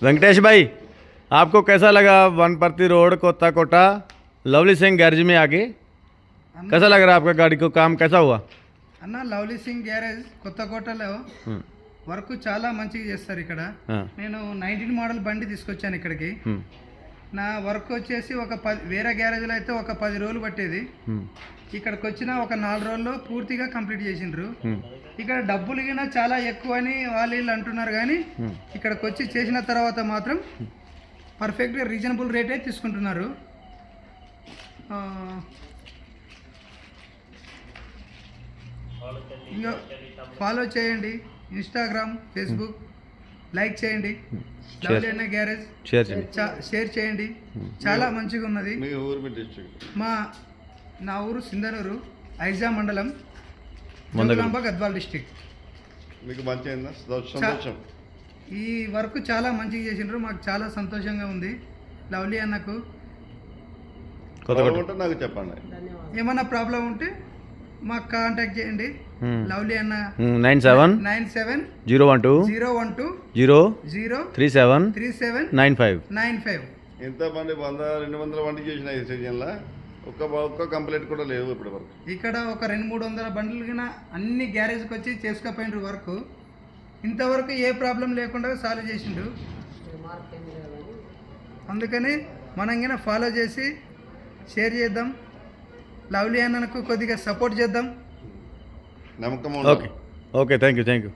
वेंकटेश भाई, आपको कैसा लगा वनपर्ती रोड कोत्ता कोटा लवली सिंह गैरेज में आके? कैसा लग रहा है आपका गाड़ी को काम कैसा हुआ? అన్న లవ్లీ సింగ్ గ్యారేజ్ కొత్తకోటలో వర్క్ చాలా మంచిగా చేస్తారు ఇక్కడ. నేను 19 మోడల్ బండి తీసుకొచ్చాను ఇక్కడికి. నా వర్క్ వచ్చేసి ఒక 10 వేరే గ్యారేజ్లో అయితే ఒక 10 రోజులు పట్టేది. ఇక్కడికి వచ్చిన ఒక 4 రోజుల్లో పూర్తిగా కంప్లీట్ చేసిండ్రు. ఇక్కడ డబ్బులు గిన చాలా ఎక్కువ అని వాళ్ళు అంటున్నారు, కానీ ఇక్కడికి వచ్చి చేసిన తర్వాత మాత్రం పర్ఫెక్ట్గా రీజనబుల్ రేటే తీసుకుంటున్నారు. ఇంకా ఫాలో చేయండి, ఇన్స్టాగ్రామ్, ఫేస్బుక్ లైక్ చేయండి, లవ్లీ అన్న గ్యారేజ్ షేర్ చేయండి. చాలా మంచిగా ఉన్నది. నా ఊరు సింధనూరు, ఐజా మండలం, జోగులాంబ, గద్వాల్ డిస్టిక్. ఈ వర్క్ చాలా మంచిగా చేసిండ్రు, మాకు చాలా సంతోషంగా ఉంది. లవ్లీ అన్నకు నాకు చెప్పండి, ఏమన్నా ప్రాబ్లం ఉంటే మాకు కాంటాక్ట్ చేయండి. లవ్లీ అన్న 97 ఎంతమంది 100-200 వంటి చేసిన ఈ సీజన్లో ఒక్క కంప్లైంట్ కూడా లేవు ఇప్పటి వరకు. ఇక్కడ ఒక 200-300 బండ్లు కింద అన్ని గ్యారేజ్కి వచ్చి చేసుకపోయినరు వర్క్. ఇంతవరకు ఏ ప్రాబ్లం లేకుండా సాల్వ్ చేసిండు. అందుకని మనం కింద ఫాలో చేసి షేర్ చేద్దాం, లవ్లీ అన్నకు కొద్దిగా సపోర్ట్ చేద్దాం. నమ్మకం. Okay, thank you.